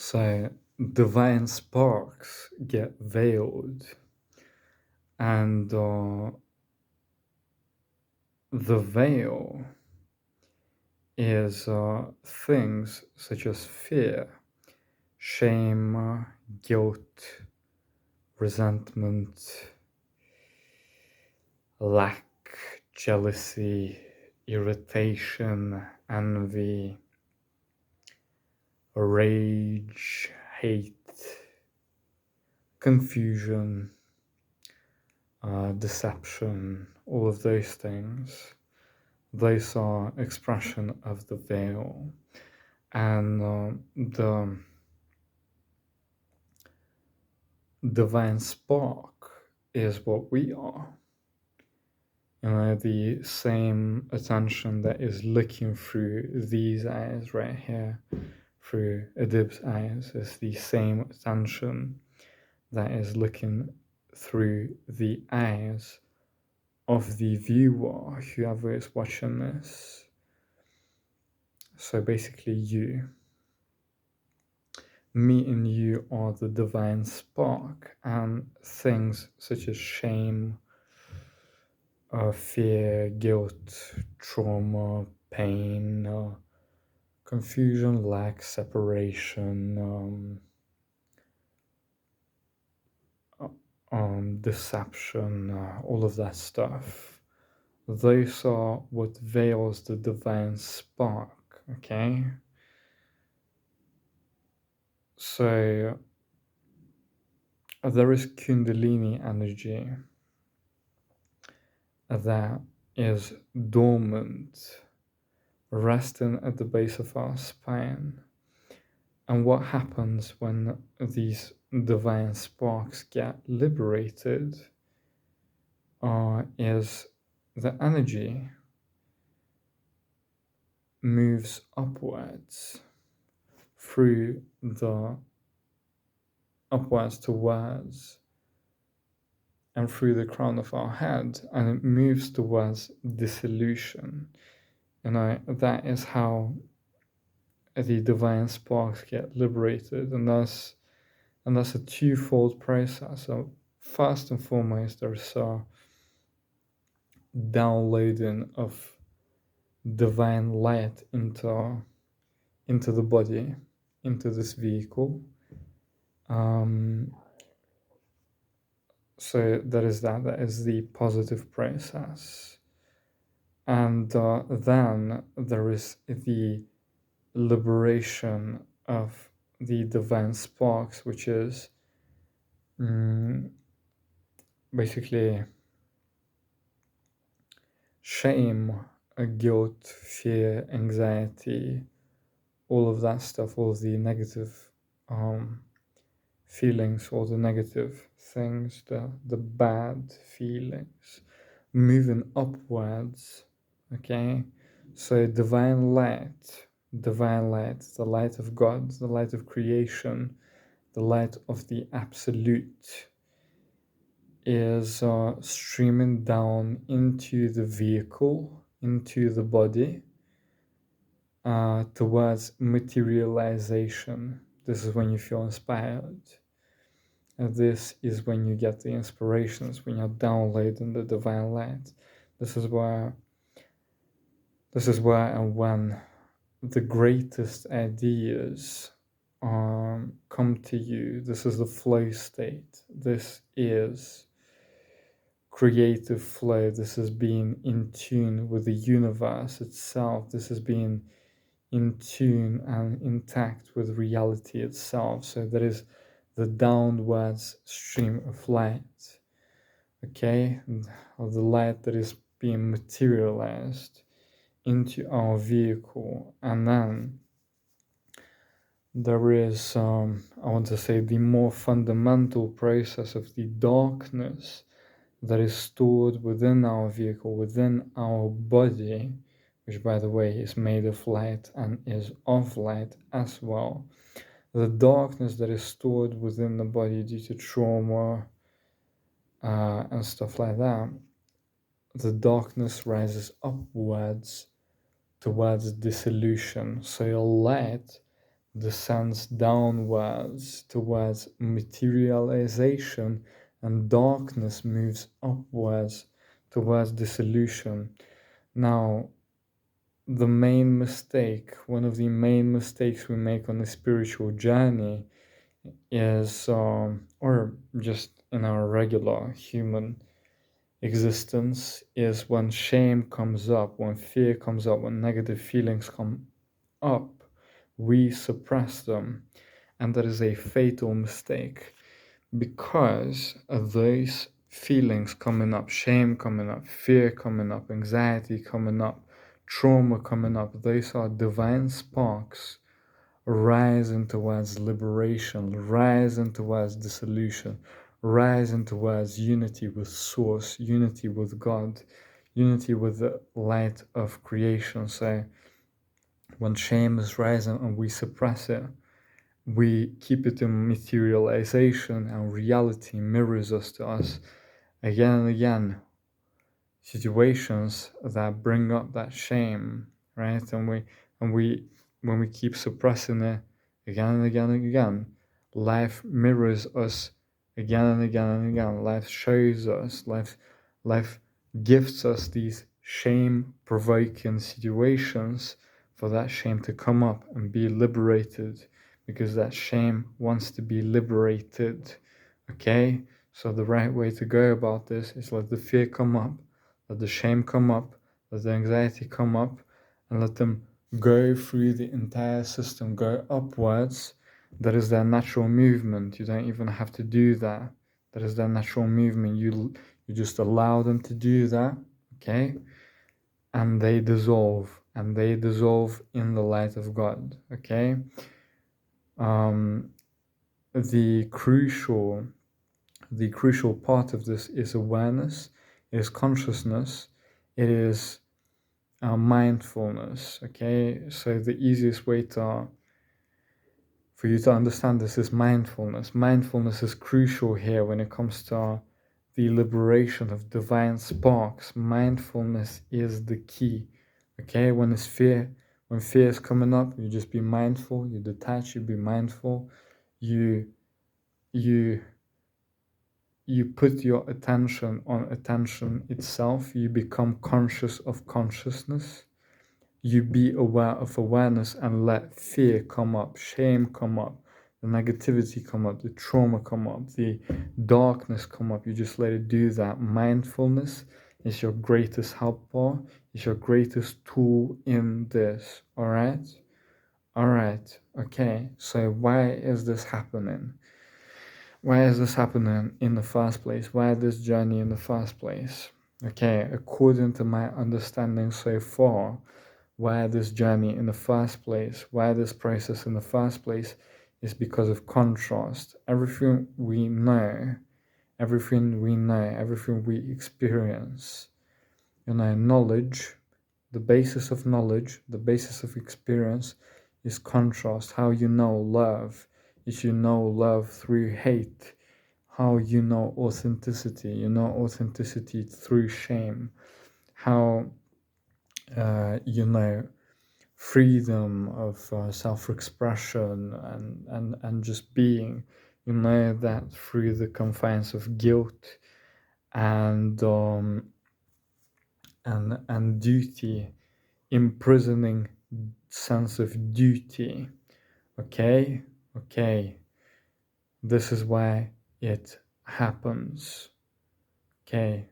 So divine sparks get veiled, and the veil is things such as fear, shame, guilt, resentment, lack, jealousy, irritation, envy, rage, hate, confusion, deception, all of those things. Those are expression of the veil, and the divine spark is what we are. The same attention that is looking through these eyes right here, through Adib's eyes, is the same attention that is looking through the eyes of the viewer, whoever is watching this. So basically, me and you are the divine spark, and things such as shame, fear, guilt, trauma, pain, confusion, lack, separation, deception, all of that stuff. Those are what veils the divine spark, okay? So there is Kundalini energy that is dormant, resting at the base of our spine. And what happens when these divine sparks get liberated is the energy moves upwards through the upwards towards and through the crown of our head, and it moves towards dissolution. That is how the divine sparks get liberated, and that's a twofold process. So first and foremost, there's a downloading of divine light into the body, into this vehicle. So that is the positive process. And then there is the liberation of the divine sparks, which is basically shame, guilt, fear, anxiety, all of that stuff, all of the negative feelings, all the negative things, the bad feelings, moving upwards, okay? So divine light, the light of God, the light of creation, the light of the absolute is streaming down into the vehicle, into the body, towards materialization. This is when you feel inspired. And this is when you get the inspirations, when you're downloading the divine light. This is where and when the greatest ideas come to you. This is the flow state. This is creative flow. This is being in tune with the universe itself. This is being in tune and intact with reality itself. So there is the downwards stream of light, okay, of the light that is being materialized into our vehicle. And then there is, I want to say, the more fundamental process of the darkness that is stored within our vehicle, within our body, which, by the way, is made of light and is of light as well. The darkness that is stored within the body due to trauma and stuff like that, the darkness rises upwards towards dissolution. So your light descends downwards towards materialization, and darkness moves upwards towards dissolution. Now, one of the main mistakes we make on the spiritual journey is, or just in our regular human existence, is when shame comes up, when fear comes up, when negative feelings come up, we suppress them. And that is a fatal mistake, because of those feelings coming up, shame coming up, fear coming up, anxiety coming up, trauma coming up, those are divine sparks rising towards liberation, rising towards dissolution, rising towards unity with Source, unity with God, unity with the light of creation. So when shame is rising and we suppress it, we keep it in materialization, and reality mirrors us to us again and again. Situations that bring up that shame, right? And we when we keep suppressing it again and again and again, life mirrors us again and again and again. Life shows us, life gifts us these shame provoking situations for that shame to come up and be liberated, because that shame wants to be liberated. Okay, so the right way to go about this is let the fear come up, let the shame come up, let the anxiety come up, and let them go through the entire system, go upwards. That is their natural movement. You don't even have to do that. That is their natural movement. You just allow them to do that, okay? And they dissolve, in the light of God, okay? The crucial part of this is awareness, is consciousness, it is mindfulness. Okay, so the easiest way for you to understand this is mindfulness. Mindfulness is crucial here when it comes to the liberation of divine sparks. Mindfulness is the key. Okay, when fear is coming up, you just be mindful, you detach, you be mindful, you you you put your attention on attention itself, you become conscious of consciousness, you be aware of awareness, and let fear come up, shame come up, the negativity come up, the trauma come up, the darkness come up. You just let it do that. Mindfulness is your greatest helper, is your greatest tool in this. All right, okay. So why is this happening? Why is this happening in the first place? Why this journey in the first place? Okay, according to my understanding so far, why this journey in the first place, why this process in the first place, is because of contrast. Everything we know, everything we experience, knowledge, the basis of knowledge, the basis of experience is contrast. How you know love is you know love through hate. How you know authenticity, authenticity through shame. How freedom of self-expression and just being, that through the confines of guilt and duty, imprisoning sense of duty. Okay, this is why it happens. Okay,